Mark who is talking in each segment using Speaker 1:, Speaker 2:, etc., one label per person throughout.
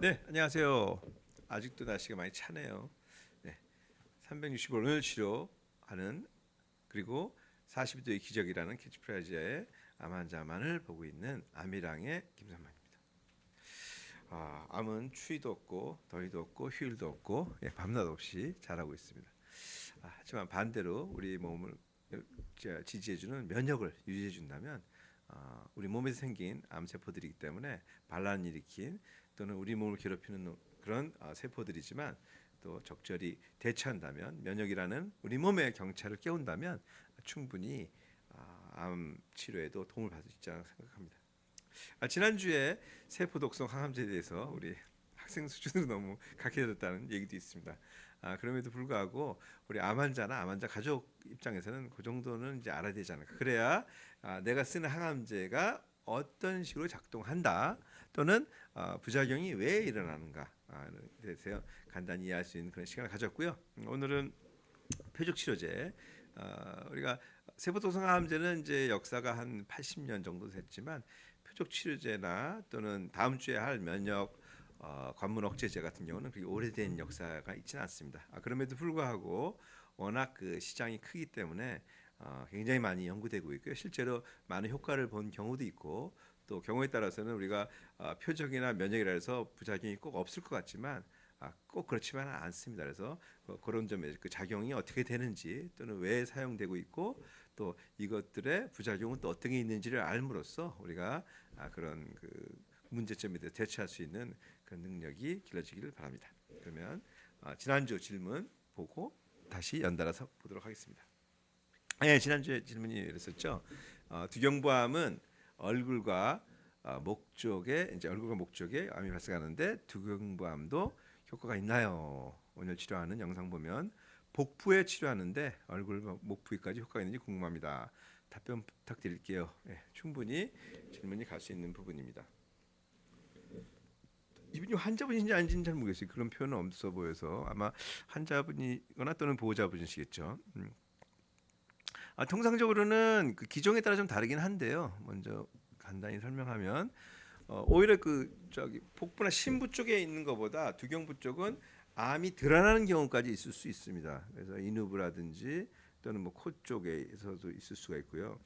Speaker 1: 네, 안녕하세요. 아직도 날씨가 많이 차네요. 네, 365 오늘 치료하는 그리고 42도의 기적이라는 캐치프라이즈의 암 환자만을 보고 있는 암이랑의 김선만입니다. 암은 추위도 없고 더위도 없고 휴일도 없고 밤낮 없이 잘하고 있습니다. 하지만 반대로 우리 몸을 지지해주는 면역을 유지해준다면 우리 몸에서 생긴 암세포들이기 때문에 반란을 일으킨 또는 우리 몸을 괴롭히는 그런 세포들이지만 또 적절히 대처한다면 면역이라는 우리 몸의 경찰을 깨운다면 충분히 암 치료에도 도움을 받을 수 있다고 생각합니다. 지난주에 세포 독성 항암제에 대해서 우리 학생 수준으로 너무 각해졌다는 얘기도 있습니다. 그럼에도 불구하고 우리 암 환자나 암 환자 가족 입장에서는 그 정도는 이제 알아야 되지 않을까. 그래야 내가 쓰는 항암제가 어떤 식으로 작동한다 또는 부작용이 왜 일어나는가 대해서 간단히 이해할 수 있는 그런 시간을 가졌고요. 오늘은 표적 치료제 우리가 세포독성 항암제는 이제 역사가 한 80년 정도 됐지만 표적 치료제나 또는 다음 주에 할 면역 관문 억제제 같은 경우는 그렇게 오래된 역사가 있지는 않습니다. 그럼에도 불구하고 워낙 그 시장이 크기 때문에 굉장히 많이 연구되고 있고요. 실제로 많은 효과를 본 경우도 있고 또 경우에 따라서는 우리가 표적이나 면역이라 해서 부작용이 꼭 없을 것 같지만 꼭 그렇지만은 않습니다. 그래서 그런 점에 그 작용이 어떻게 되는지 또는 왜 사용되고 있고 또 이것들의 부작용은 또 어떤 게 있는지를 알므로써 우리가 그런 그 문제점에 대해 대처할 수 있는 그런 능력이 길러지기를 바랍니다. 그러면 지난주 질문 보고 다시 연달아서 보도록 하겠습니다. 네, 지난주에 질문이 이랬었죠. 두경부암은 얼굴과 목 쪽에 이제 얼굴과 목 쪽에 암이 발생하는데 두경부암도 효과가 있나요? 오늘 치료하는 영상 보면 복부에 치료하는데 얼굴과 목 부위까지 효과가 있는지 궁금합니다. 답변 부탁드릴게요. 네, 충분히 질문이 갈 수 있는 부분입니다. 이분이 환자분인지 아닌지는 잘 모르겠어요. 그런 표현은 없어 보여서 아마 환자분이거나 또는 보호자분이시겠죠. 통상적으로는 그 기종에 따라 좀 다르긴 한데요. 먼저 간단히 설명하면 오히려 그 저기 복부나 심부 쪽에 있는 것보다 두경부 쪽은 암이 드러나는 경우까지 있을 수 있습니다. 그래서 인후부라든지 또는 뭐 코 쪽에서도 있을 수가 있고요.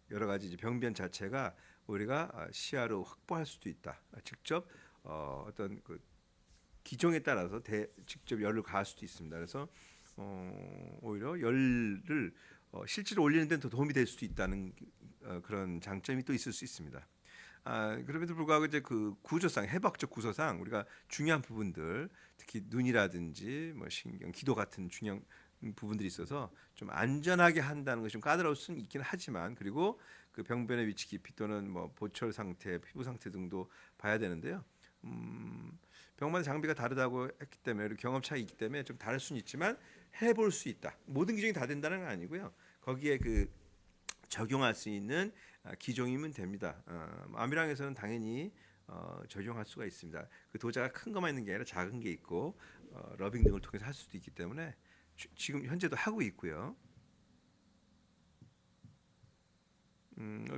Speaker 1: 여러 가지 이제 병변 자체가 우리가 시야로 확보할 수도 있다. 직접 어떤 그 기종에 따라서 직접 열을 가할 수도 있습니다. 그래서 오히려 열을 실제로 올리는 데는 더 도움이 될 수도 있다는 그런 장점이 또 있을 수 있습니다. 그럼에도 불구하고 이제 그 구조상 해부학적 구조상 우리가 중요한 부분들 특히 눈이라든지 뭐 신경, 기도 같은 중요한 부분들이 있어서 좀 안전하게 한다는 것이 좀 까다로울 수는 있긴 하지만 그리고 그 병변의 위치 깊이 또는 뭐 보철 상태, 피부 상태 등도 봐야 되는데요. 병마다 장비가 다르다고 했기 때문에 그리고 경험 차이 있기 때문에 좀 다를 수는 있지만 해볼 수 있다. 모든 기종이 다 된다는 건 아니고요. 거기에 그 적용할 수 있는 기종이면 됩니다. 아미랑에서는 당연히 적용할 수가 있습니다. 그 도자가 큰 것만 있는 게 아니라 작은 게 있고 러빙 등을 통해서 할 수도 있기 때문에 지금 현재도 하고 있고요.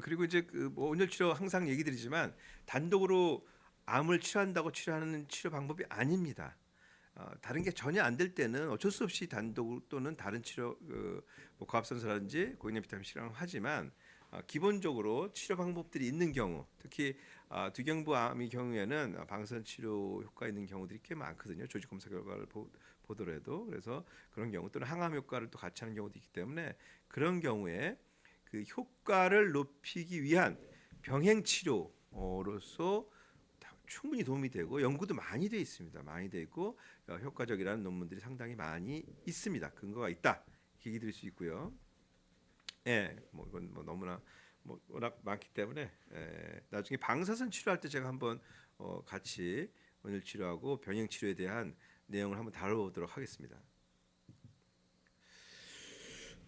Speaker 1: 그리고 이제 그뭐 온열 치료 항상 얘기 드리지만 단독으로 암을 치료한다고 치료하는 치료 방법이 아닙니다. 다른 게 전혀 안 될 때는 어쩔 수 없이 단독 또는 다른 치료 뭐 고압선서라든지 고용량 비타민 C랑 하지만 기본적으로 치료 방법들이 있는 경우 특히 두경부암의 경우에는 방사선 치료 효과 있는 경우들이 꽤 많거든요. 조직 검사 결과를 보더라도 그래서 그런 경우 또는 항암 효과를 또 같이 하는 경우도 있기 때문에 그런 경우에 그 효과를 높이기 위한 병행 치료로서 충분히 도움이 되고 연구도 많이 돼 있습니다. 많이 돼 있고 효과적이라는 논문들이 상당히 많이 있습니다. 근거가 있다. 얘기 드릴 수 있고요. 예, 뭐 이건 뭐 너무나 뭐 워낙 많기 때문에 나중에 방사선 치료할 때 제가 한번 같이 원일 치료하고 병행 치료에 대한 내용을 한번 다뤄보도록 하겠습니다.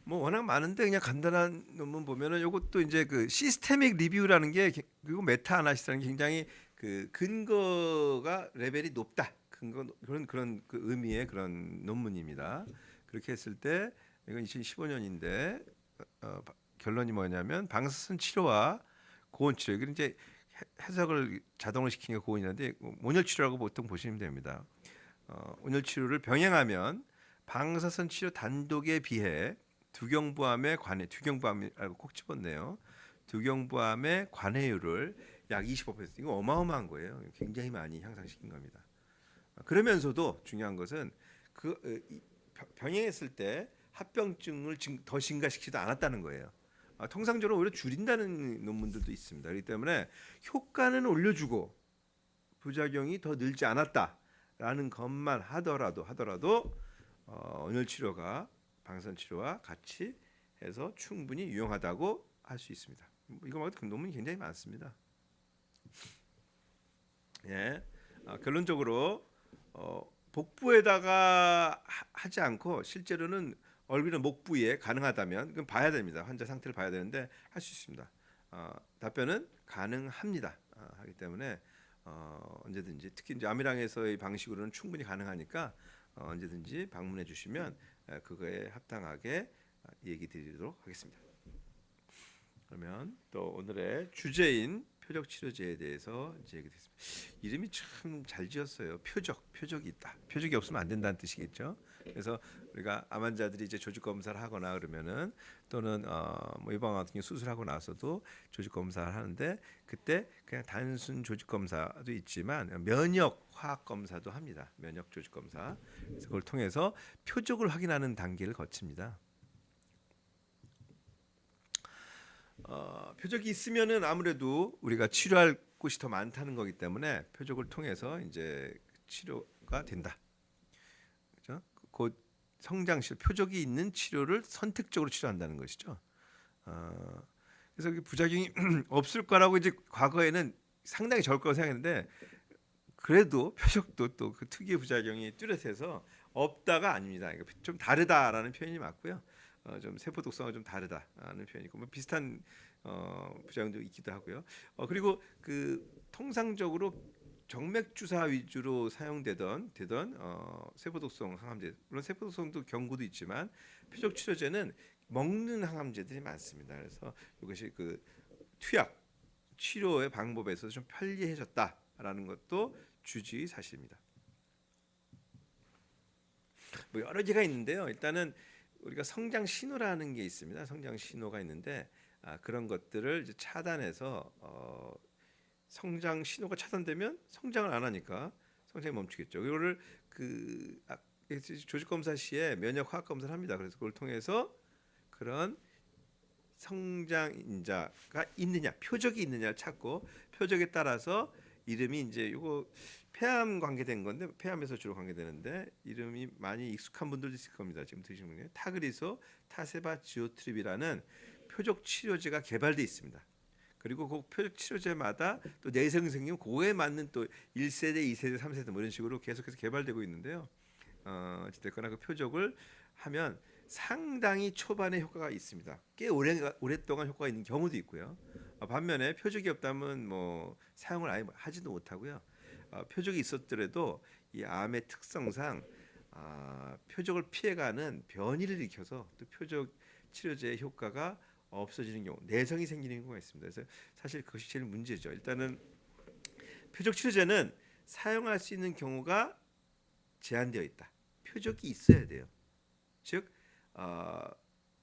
Speaker 1: 뭐 워낙 많은데 그냥 간단한 논문 보면은 요것도 이제 그 시스테믹 리뷰라는 게 그리고 메타 아나리시스라는 게 굉장히 그 근거가 레벨이 높다. 근거 그런 그 의미의 그런 논문입니다. 그렇게 했을 때 이건 2015년인데 결론이 뭐냐면 방사선 치료와 고온 치료 이건 이제 해석을 자동으로 시키는 게 고온이라는데 온열 치료라고 보통 보시면 됩니다. 온열 치료를 병행하면 방사선 치료 단독에 비해 두경부암의 관해 두경부암이라고 꼭 집었네요. 두경부암의 관해율을 약 25% 이거 어마어마한 거예요. 굉장히 많이 향상시킨 겁니다. 그러면서도 중요한 것은 병행했을 때 합병증을 더 증가시키지도 않았다는 거예요. 통상적으로 오히려 줄인다는 논문들도 있습니다. 그렇기 때문에 효과는 올려주고 부작용이 더 늘지 않았다라는 것만 하더라도 온열 치료가 방사선 치료와 같이 해서 충분히 유용하다고 할 수 있습니다. 이거 말고 그 논문이 굉장히 많습니다. 예, 결론적으로 복부에다가 하지 않고 실제로는 얼굴이나 목 부위에 가능하다면 그럼 봐야 됩니다. 환자 상태를 봐야 되는데 할 수 있습니다. 답변은 가능합니다. 하기 때문에 언제든지 특히 이제 아미랑에서의 방식으로는 충분히 가능하니까 언제든지 방문해 주시면 그거에 합당하게 얘기 드리도록 하겠습니다. 그러면 또 오늘의 주제인 표적 치료제에 대해서 이제 얘기했습니다. 이름이 참 잘 지었어요. 표적이 있다. 표적이 없으면 안 된다는 뜻이겠죠. 그래서 우리가 암 환자들이 이제 조직 검사를 하거나 그러면은 또는 뭐 이방 같은 경우 수술하고 나서도 조직 검사를 하는데 그때 그냥 단순 조직 검사도 있지만 면역 화학 검사도 합니다. 면역 조직 검사. 그래서 그걸 통해서 표적을 확인하는 단계를 거칩니다. 표적이 있으면은 아무래도 우리가 치료할 곳이 더 많다는 거기 때문에 표적을 통해서 이제 치료가 된다. 그렇죠? 곧 성장실 표적이 있는 치료를 선택적으로 치료한다는 것이죠. 그래서 부작용이 없을 거라고 이제 과거에는 상당히 적을 거라고 생각했는데 그래도 표적도 또 그 특유의 부작용이 뚜렷해서 없다가 아닙니다. 좀 다르다라는 표현이 맞고요. 좀 세포 독성은 좀 다르다는 표현이고 뭐 비슷한 부작용도 있기도 하고요. 그리고 그 통상적으로 정맥 주사 위주로 사용되던 세포 독성 항암제 물론 세포 독성도 경구도 있지만 표적 치료제는 먹는 항암제들이 많습니다. 그래서 이것이 그 투약 치료의 방법에서 좀 편리해졌다라는 것도 주지의 사실입니다. 뭐 여러 개가 있는데요. 일단은 우리가 성장 신호라는 게 있습니다. 성장 신호가 있는데 그런 것들을 이제 차단해서 성장 신호가 차단되면 성장을 안 하니까 성장이 멈추겠죠. 이거를 조직 검사 시에 면역 화학 검사를 합니다. 그래서 그걸 통해서 그런 성장 인자가 있느냐, 표적이 있느냐를 찾고 표적에 따라서 이름이 이제 이거 폐암 관계된 건데 폐암에서 주로 관계되는데 이름이 많이 익숙한 분들도 있을 겁니다. 지금 드시는 게 타그리소 타세바지오트립이라는 표적 치료제가 개발돼 있습니다. 그리고 그 표적 치료제마다 또 내성이 생기면 그거에 맞는 또 1세대, 2세대, 3세대 뭐 이런 식으로 계속해서 개발되고 있는데요. 어쨌거나 그 표적을 하면 상당히 초반에 효과가 있습니다. 꽤 오랫동안 효과가 있는 경우도 있고요. 반면에 표적이 없다면 뭐 사용을 아예 하지도 못하고요. 표적이 있었더라도 이 암의 특성상 표적을 피해가는 변이를 일으켜서 또 표적 치료제의 효과가 없어지는 경우, 내성이 생기는 경우가 있습니다. 그래서 사실 그것이 제일 문제죠. 일단은 표적 치료제는 사용할 수 있는 경우가 제한되어 있다. 표적이 있어야 돼요. 즉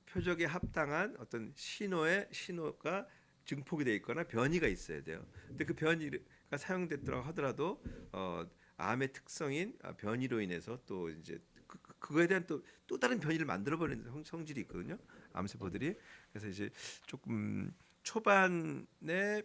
Speaker 1: 표적에 합당한 어떤 신호가 증폭이 되어 있거나 변이가 있어야 돼요. 근데 그 변이가 사용됐더라고 하더라도 암의 특성인 변이로 인해서 또 이제 그거에 대한 또 다른 변이를 만들어 버리는 성질이 있거든요. 암세포들이. 그래서 이제 조금 초반에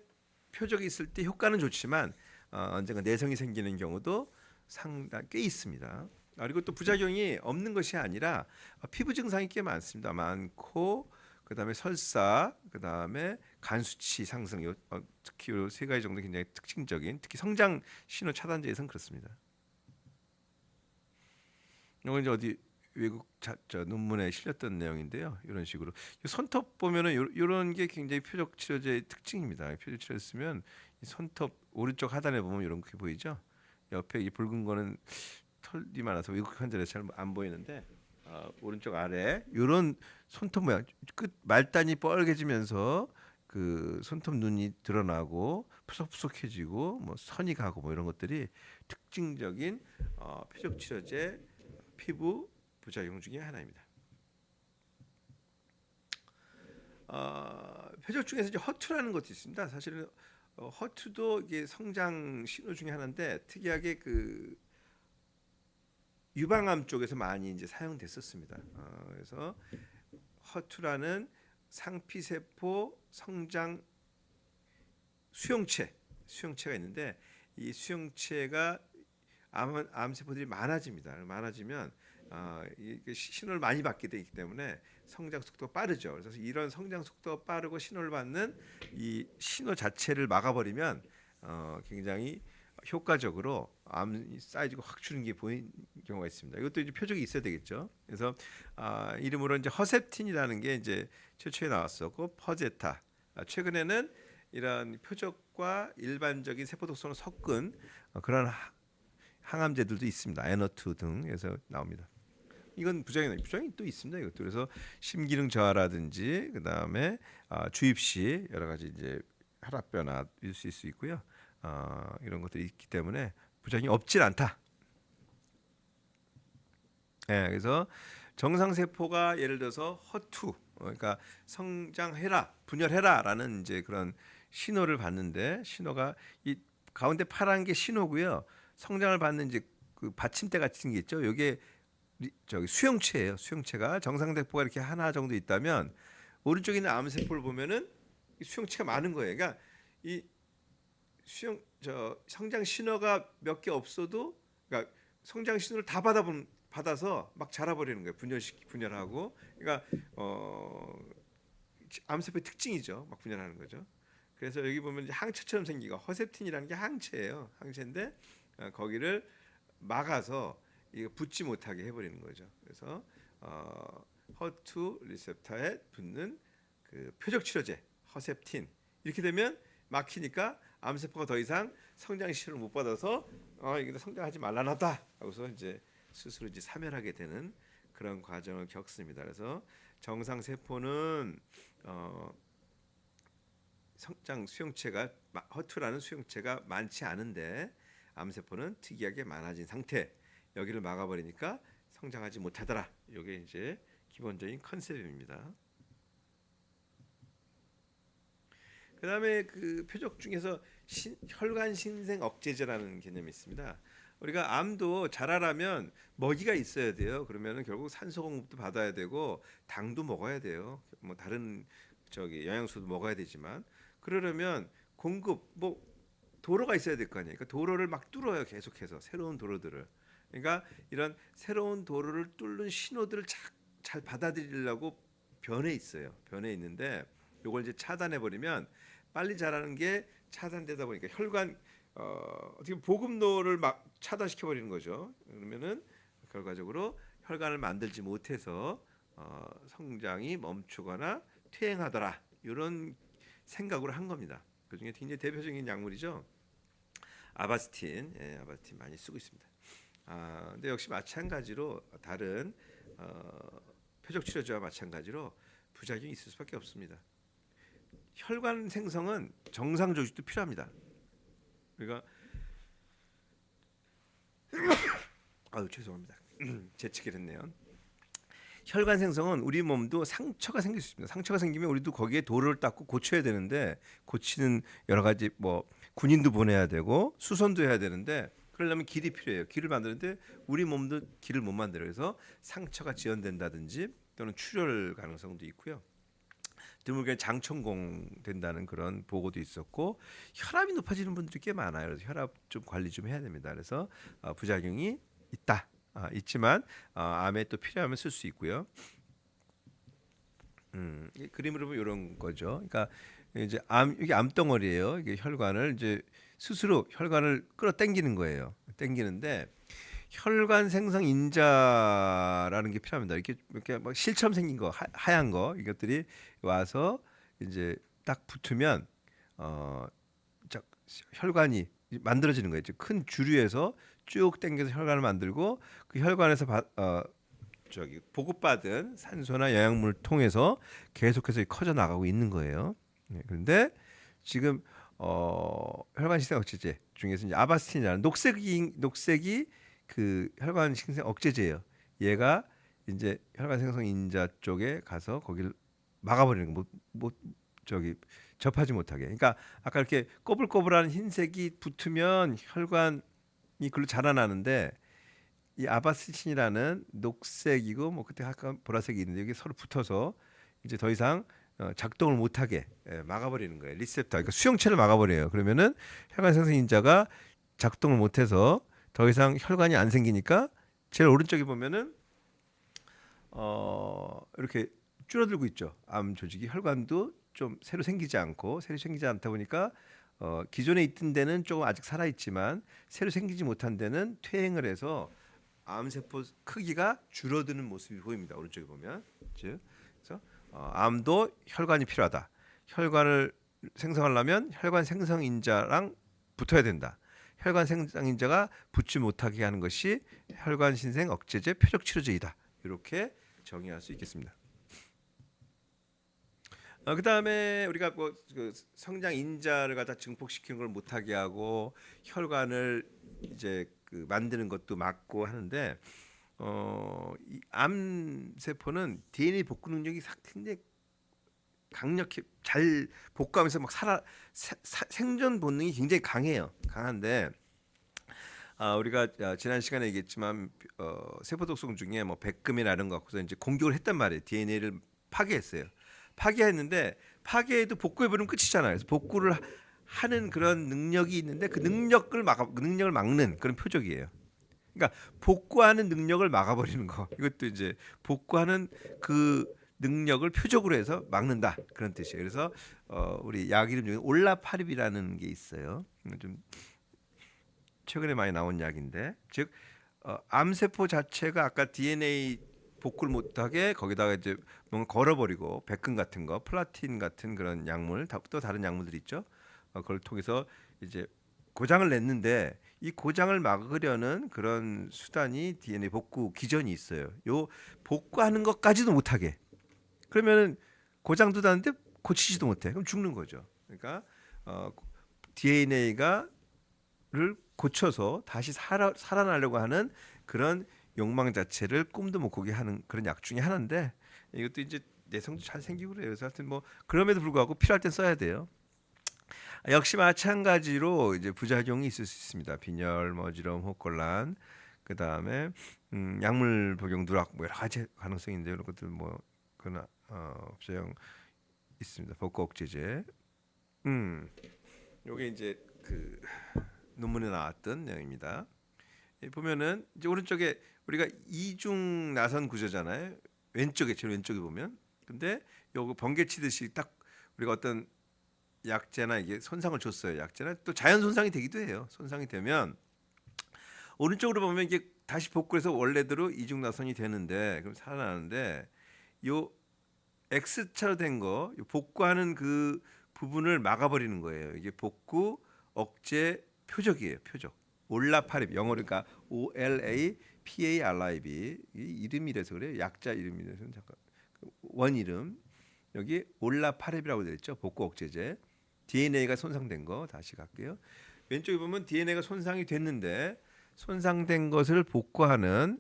Speaker 1: 표적이 있을 때 효과는 좋지만 언젠가 내성이 생기는 경우도 상당히 꽤 있습니다. 그리고 또 부작용이 없는 것이 아니라 피부 증상이 꽤 많습니다. 많고 그다음에 설사, 그다음에 간 수치 상승, 특히 이 세 가지 정도 굉장히 특징적인, 특히 성장 신호 차단제에서는 그렇습니다. 이건 이제 어디 외국 논문에 실렸던 내용인데요. 이런 식으로 손톱 보면은 이런 게 굉장히 표적 치료제의 특징입니다. 표적 치료 쓰면 이 손톱 오른쪽 하단에 보면 이런 게 보이죠. 옆에 이 붉은 거는 털이 많아서 외국 환자들 잘 안 보이는데 오른쪽 아래 이런 손톱 모양 끝 말단이 뻘개지면서 그 손톱 눈이 드러나고 푸석푸석해지고 뭐 선이 가고 뭐 이런 것들이 특징적인 표적 치료제 피부 부작용 중에 하나입니다. 표적 중에서 이제 허투라는 것도 있습니다. 사실은 허투도 이게 성장 신호 중에 하나인데 특이하게 그 유방암 쪽에서 많이 이제 사용됐었습니다. 그래서 허투라는 상피세포 성장 수용체가 있는데 이 수용체가 암세포들이 많아집니다. 많아지면 신호를 많이 받게 되기 때문에 성장 속도가 빠르죠. 그래서 이런 성장 속도가 빠르고 신호를 받는 이 신호 자체를 막아버리면 굉장히 효과적으로 암 사이즈가 확 줄는 게 보이는 경우가 있습니다. 이것도 이제 표적이 있어야 되겠죠. 그래서 이름으로 이제 허셉틴이라는 게 이제 최초에 나왔었고 퍼제타. 최근에는 이런 표적과 일반적인 세포 독성을 섞은 그런 항암제들도 있습니다. 에너투 등에서 나옵니다. 이건 부작용이 또 있습니다. 이것도 그래서 심기능 저하라든지 그 다음에 주입 시 여러 가지 이제 혈압 변화 있을 수 있고요. 이런 것들이 있기 때문에 부작용이 없질 않다. 예, 그래서 정상 세포가 예를 들어서 허투, 그러니까 성장해라, 분열해라라는 이제 그런 신호를 받는데 신호가 이 가운데 파란 게 신호고요. 성장을 받는 이제 그 받침대 같은 게 있죠. 이게 저기 수용체예요. 수용체가 정상 세포가 이렇게 하나 정도 있다면 오른쪽에 있는 암 세포를 보면은 수용체가 많은 거예요. 그러니까 이 성장 신호가 몇 개 없어도 그러니까 성장 신호를 다 받아서 막 자라버리는 거예요. 분열하고 그러니까 암세포의 특징이죠. 막 분열하는 거죠. 그래서 여기 보면 이제 항체처럼 생기고 허셉틴이라는 게 항체예요. 항체인데 거기를 막아서 이거 붙지 못하게 해버리는 거죠. 그래서 허투 리셉터에 붙는 그 표적 치료제 허셉틴 이렇게 되면 막히니까 암세포가 더 이상 성장 시료를 못 받아서 이게 성장하지 말라나다 하고서 이제 스스로 이제 사멸하게 되는 그런 과정을 겪습니다. 그래서 정상 세포는 성장 수용체가 허투라는 수용체가 많지 않은데 암세포는 특이하게 많아진 상태. 여기를 막아버리니까 성장하지 못하더라. 이게 이제 기본적인 컨셉입니다. 그다음에 그 표적 중에서 혈관 신생 억제제라는 개념이 있습니다. 우리가 암도 자라려면 먹이가 있어야 돼요. 그러면은 결국 산소 공급도 받아야 되고 당도 먹어야 돼요. 뭐 다른 영양소도 먹어야 되지만 그러려면 공급 뭐 도로가 있어야 될 거 아니에요. 그러니까 도로를 막 뚫어요. 계속해서 새로운 도로들을. 그러니까 이런 새로운 도로를 뚫는 신호들을 잘 받아들이려고 변해 있어요. 변해 있는데 이걸 이제 차단해 버리면 빨리 자라는 게 차단되다 보니까 혈관 어떻게 보급로를 막 차단시켜 버리는 거죠. 그러면은 결과적으로 혈관을 만들지 못해서 성장이 멈추거나 퇴행하더라. 이런 생각으로 한 겁니다. 그중에 굉장히 대표적인 약물이죠. 아바스틴, 아바스틴 많이 쓰고 있습니다. 근데 역시 마찬가지로 다른 표적 치료제와 마찬가지로 부작용이 있을 수밖에 없습니다. 혈관 생성은 정상 조직도 필요합니다. 그러니까 죄송합니다. 재채기를 했네요. 혈관 생성은 우리 몸도 상처가 생길 수 있습니다. 상처가 생기면 우리도 거기에 도를 닦고 고쳐야 되는데 고치는 여러 가지 뭐 군인도 보내야 되고 수선도 해야 되는데 그러려면 길이 필요해요. 길을 만드는데 우리 몸도 길을 못 만들어요. 그래서 상처가 지연된다든지 또는 출혈 가능성도 있고요. 드물게 장천공 된다는 그런 보고도 있었고 혈압이 높아지는 분들이 꽤 많아요. 그래서 혈압 좀 관리 좀 해야 됩니다. 그래서 부작용이 있다. 있지만 암에 또 필요하면 쓸 수 있고요. 이 그림으로 보면 이런 거죠. 그러니까 이제 이게 암덩어리예요. 이게 혈관을 이제 스스로 혈관을 끌어당기는 거예요. 당기는데 혈관 생성 인자라는 게 필요합니다. 이렇게 막 실처럼 생긴 거 하얀 거 이것들이 와서 이제 딱 붙으면 혈관이 만들어지는 거예요. 큰 주류에서 쭉 당겨서 혈관을 만들고 그 혈관에서 보급받은 산소나 영양물을 통해서 계속해서 커져 나가고 있는 거예요. 네, 그런데 지금 혈관 신생 억제제 중에서 이제 아바스틴이라는 녹색이 그 혈관 신생 억제제예요. 얘가 이제 혈관 생성 인자 쪽에 가서 거기를 막아버리는 거, 못 저기 접하지 못하게. 그러니까 아까 이렇게 꼬불꼬불한 흰색이 붙으면 혈관이 글로 자라나는데 이 아바스틴이라는 녹색이고 뭐 그때 아까 보라색이 있는데 여기 서로 붙어서 이제 더 이상 작동을 못하게 막아버리는 거예요. 리셉터, 그러니까 수용체를 막아버려요. 그러면은 혈관 생성 인자가 작동을 못해서 더 이상 혈관이 안 생기니까 제일 오른쪽에 보면은 이렇게 줄어들고 있죠. 암 조직이 혈관도 좀 새로 생기지 않다 보니까 기존에 있던 데는 조금 아직 살아 있지만 새로 생기지 못한 데는 퇴행을 해서 암세포 크기가 줄어드는 모습이 보입니다. 오른쪽에 보면 즉 그래서 암도 혈관이 필요하다. 혈관을 생성하려면 혈관 생성 인자랑 붙어야 된다. 혈관 생성 인자가 붙지 못하게 하는 것이 혈관 신생 억제제 표적 치료제이다. 이렇게 정의할 수 있겠습니다. 그다음에 우리가 그 성장 인자를 갖다 증폭시키는 걸 못하게 하고 혈관을 이제 그 만드는 것도 막고 하는데 이암 세포는 DNA 복구 능력이 굉장히 강력히 잘 복구하면서 막 생존 본능이 굉장히 강한데 우리가 지난 시간에 얘기했지만 세포 독성 중에 뭐 백금이라는 거 갖고서 이제 공격을 했단 말이에요. DNA를 파괴했어요. 파괴했는데 파괴해도 복구해 버리면 끝이잖아요. 그래서 복구를 하는 그런 능력이 있는데 그 능력을 막는 그런 표적이에요. 그러니까 복구하는 능력을 막아버리는 거. 이것도 이제 복구하는 그 능력을 표적으로 해서 막는다 그런 뜻이에요. 그래서 우리 약 이름 중에 올라파립이라는 게 있어요. 좀 최근에 많이 나온 약인데, 즉 암세포 자체가 아까 DNA 복구를 못하게 거기다가 이제 뭔가 걸어버리고 백금 같은 거, 플라틴 같은 그런 약물, 또 다른 약물들이 있죠. 그걸 통해서 이제 고장을 냈는데 이 고장을 막으려는 그런 수단이 DNA 복구 기전이 있어요. 요 복구하는 것까지도 못하게. 그러면은 고장도 나는데 고치지도 못해. 그럼 죽는 거죠. 그러니까 DNA가 를 고쳐서 다시 살아나려고 하는 그런 욕망 자체를 꿈도 못 꾸게 하는 그런 약 중에 하나인데 이것도 이제 내성도 잘 생기고 그래요. 그래서 하여튼 뭐 그럼에도 불구하고 필요할 땐 써야 돼요. 역시 마찬가지로 이제 부작용이 있을 수 있습니다. 빈혈, 어지러움, 호흡곤란, 그 다음에 약물 복용 누락 뭐 여러 가지 가능성인데 이런 것들 뭐 그나 부작용 있습니다. 복구 억제제. 요게 이제 그 논문에 나왔던 내용입니다. 보면은 이제 오른쪽에 우리가 이중 나선 구조잖아요. 제일 왼쪽에 보면. 근데 요거 번개 치듯이 딱 우리가 어떤 약제나 이게 손상을 줬어요. 약제나 또 자연 손상이 되기도 해요. 손상이 되면 오른쪽으로 보면 이게 다시 복구해서 원래대로 이중 나선이 되는데 그럼 살아나는데 요 X자로 된 거 복구하는 그 부분을 막아버리는 거예요. 이게 복구 억제 표적이에요. 표적. 올라파립 영어로 그러니까 OLAPARIB 이름이라서 그래요. 약자 이름이라서 잠깐 원 이름 여기 올라파립이라고 되어 있죠. 복구 억제제. DNA가 손상된 거 다시 갈게요. 왼쪽에 보면 DNA가 손상이 됐는데 손상된 것을 복구하는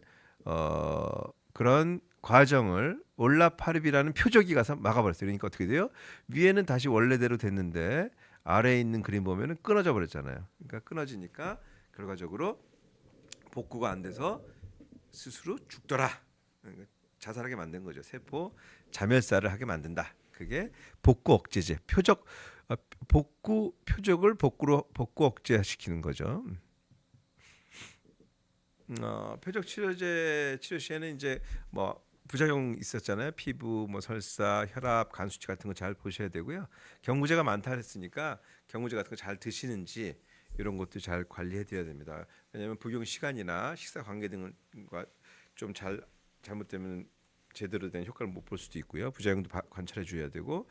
Speaker 1: 그런 과정을 올라파립이라는 표적이 가서 막아버렸어요. 그러니까 어떻게 돼요? 위에는 다시 원래대로 됐는데 아래에 있는 그림 보면은 끊어져 버렸잖아요. 그러니까 끊어지니까 결과적으로 복구가 안 돼서 스스로 죽더라. 그러니까 자살하게 만든 거죠. 세포 자멸사를 하게 만든다. 그게 복구 억제제 표적 복구 표적을 복구 억제시키는 거죠. 표적 치료제 치료 시에는 이제 뭐 부작용 있었잖아요. 피부, 뭐 설사, 혈압, 간 수치 같은 거 잘 보셔야 되고요. 경구제가 많다 했으니까 경구제 같은 거 잘 드시는지 이런 것도 잘 관리해 드려야 됩니다. 왜냐하면 복용 시간이나 식사 관계 등과 좀 잘못되면 제대로 된 효과를 못 볼 수도 있고요. 부작용도 관찰해 줘야 되고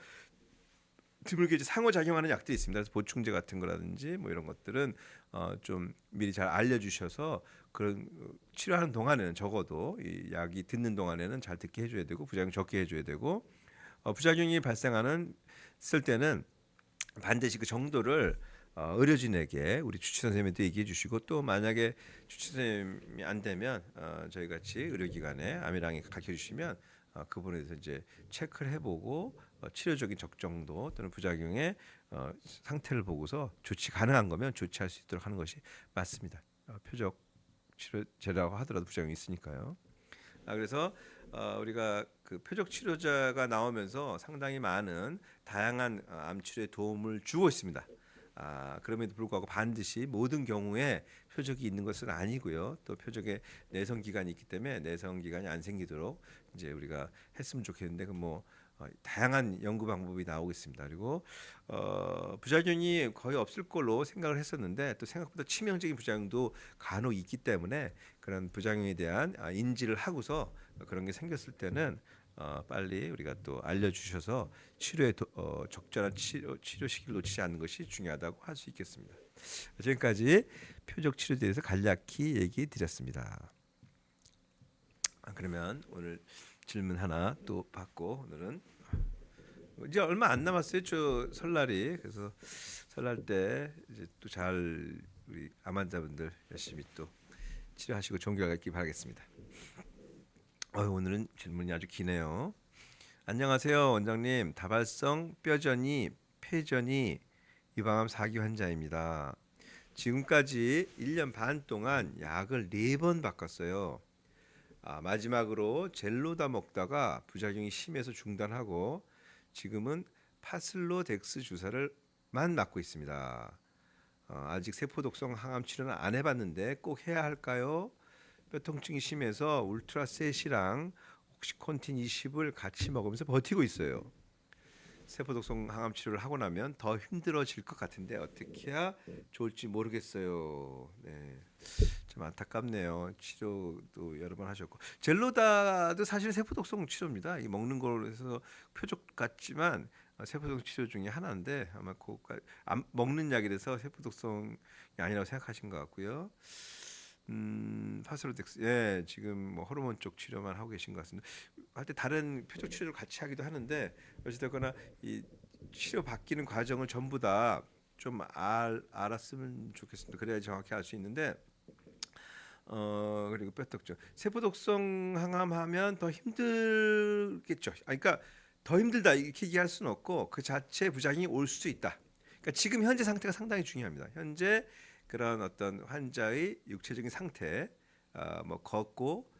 Speaker 1: 드물게 이제 상호작용하는 약들이 있습니다. 그래서 보충제 같은 거라든지 뭐 이런 것들은 좀 미리 잘 알려주셔서 그런 치료하는 동안에는 적어도 이 약이 듣는 동안에는 잘 듣게 해줘야 되고 부작용 적게 해줘야 되고 부작용이 발생하는 쓸 때는 반드시 그 정도를 의료진에게 우리 주치 선생님한테 얘기해 주시고 또 만약에 주치 선생님이 안 되면 저희 같이 의료기관에 암이랑이 가르쳐 주시면 그 부분에 대해서 이제 체크를 해보고 치료적인 적정도 또는 부작용의 상태를 보고서 조치 가능한 거면 조치할 수 있도록 하는 것이 맞습니다. 표적 치료제라고 하더라도 부작용이 있으니까요. 그래서 우리가 그 표적 치료제가 나오면서 상당히 많은 다양한 암 치료에 도움을 주고 있습니다. 그럼에도 불구하고 반드시 모든 경우에 표적이 있는 것은 아니고요. 또 표적에 내성 기간이 있기 때문에 내성 기간이 안 생기도록 이제 우리가 했으면 좋겠는데 다양한 연구 방법이 나오고 있습니다. 그리고 부작용이 거의 없을 걸로 생각을 했었는데 또 생각보다 치명적인 부작용도 간혹 있기 때문에 그런 부작용에 대한 인지를 하고서 그런 게 생겼을 때는 빨리 우리가 또 알려주셔서 치료에 적절한 치료 시기를 놓치지 않는 것이 중요하다고 할 수 있겠습니다. 지금까지 표적 치료에 대해서 간략히 얘기 드렸습니다. 그러면 오늘 질문 하나 또 받고 오늘은 이제 얼마 안 남았어요. 저 설날이. 그래서 설날 때 이제 또 잘 우리 암 환자분들 열심히 또 치료하시고 좋은 결과 있길 바라겠습니다. 오늘은 질문이 아주 기네요. 안녕하세요, 원장님. 다발성 뼈전이 폐전이 유방암 4기 환자입니다. 지금까지 1년 반 동안 약을 4번 바꿨어요. 마지막으로 젤로다 먹다가 부작용이 심해서 중단하고 지금은 파슬로덱스 주사를만 맞고 있습니다. 아직 세포독성 항암 치료는 안 해봤는데 꼭 해야 할까요? 뼈 통증이 심해서 울트라셋이랑 옥시콘틴 20을 같이 먹으면서 버티고 있어요. 세포독성 항암 치료를 하고 나면 더 힘들어질 것 같은데 어떻게 해야 좋을지 모르겠어요. 네, 좀 안타깝네요. 치료도 여러 번 하셨고 젤로다도 사실 세포독성 치료입니다. 이 먹는 걸로 해서 표적 같지만 세포독성 치료 중에 하나인데 아마 먹는 약이라서 세포독성이 아니라고 생각하신 것 같고요. 파스로덱스 지금 뭐 호르몬 쪽 치료만 하고 계신 것 같습니다. 할 때 다른 표적 치료를 같이 하기도 하는데 어찌됐거나 이 치료 받기는 과정을 전부 다 좀 알았으면 좋겠습니다. 그래야 정확히 알 수 있는데 그리고 뼈독성 세포독성 항암하면 더 힘들겠죠. 그러니까 더 힘들다 이렇게 얘기할 수는 없고 그 자체 부작용이 올 수도 있다. 그러니까 지금 현재 상태가 상당히 중요합니다. 현재 그런 어떤 환자의 육체적인 상태, 뭐 걷고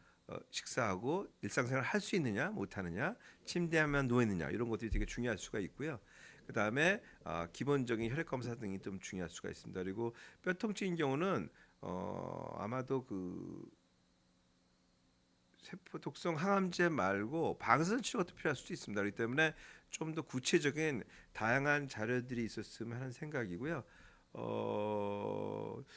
Speaker 1: 식사하고 일상생활을 할 수 있느냐 못하느냐, 침대에만 누워 있느냐 이런 것들이 되게 중요할 수가 있고요. 그 다음에 기본적인 혈액 검사 등이 좀 중요할 수가 있습니다. 그리고 뼈 통증인 경우는 아마도 그 세포 독성 항암제 말고 방사선 치료가 필요할 수도 있습니다. 그렇기 때문에 좀 더 구체적인 다양한 자료들이 있었으면 하는 생각이고요.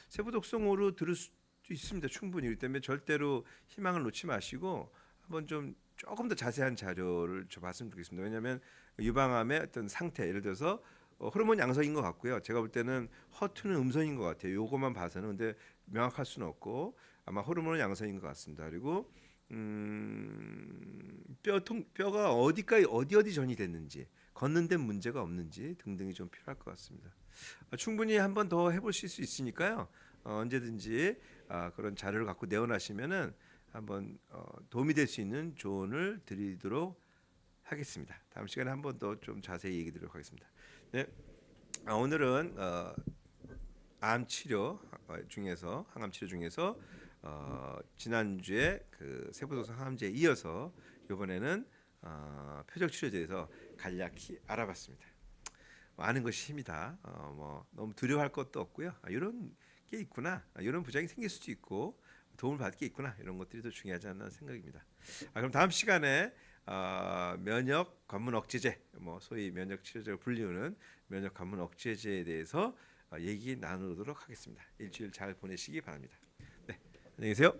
Speaker 1: 세포 독성으로 들을 수도 있습니다. 충분히. 그렇기 때문에 절대로 희망을 놓지 마시고 한번 좀 조금 더 자세한 자료를 좀 봤으면 좋겠습니다. 왜냐하면 유방암의 어떤 상태, 예를 들어서 호르몬 양성인 것 같고요. 제가 볼 때는 허투는 음성인 것 같아요. 요것만 봐서는. 근데 명확할 수는 없고 아마 호르몬 양성인 것 같습니다. 그리고 뼈가 어디 전이 됐는지, 걷는 데 문제가 없는지 등등이 좀 필요할 것 같습니다. 충분히 한 번 더 해보실 수 있으니까요. 언제든지 그런 자료를 갖고 내원하시면은 한번 도움이 될 수 있는 조언을 드리도록 하겠습니다. 다음 시간에 한 번 더 좀 자세히 얘기 드리도록 하겠습니다. 네, 오늘은 암 치료 중에서 항암 치료 중에서 지난주에 그 세포독성 항암제에 이어서 이번에는 표적 치료에 대해서 간략히 알아봤습니다. 아는 것이 힘이다. 뭐 너무 두려워할 것도 없고요. 이런 게 있구나. 이런 부작용이 생길 수도 있고 도움을 받을 게 있구나. 이런 것들이 더 중요하지 않나 생각입니다. 그럼 다음 시간에 면역 관문 억제제, 뭐 소위 면역 치료제로 불리우는 면역 관문 억제제에 대해서 얘기 나누도록 하겠습니다. 일주일 잘 보내시기 바랍니다. 네, 안녕히 계세요.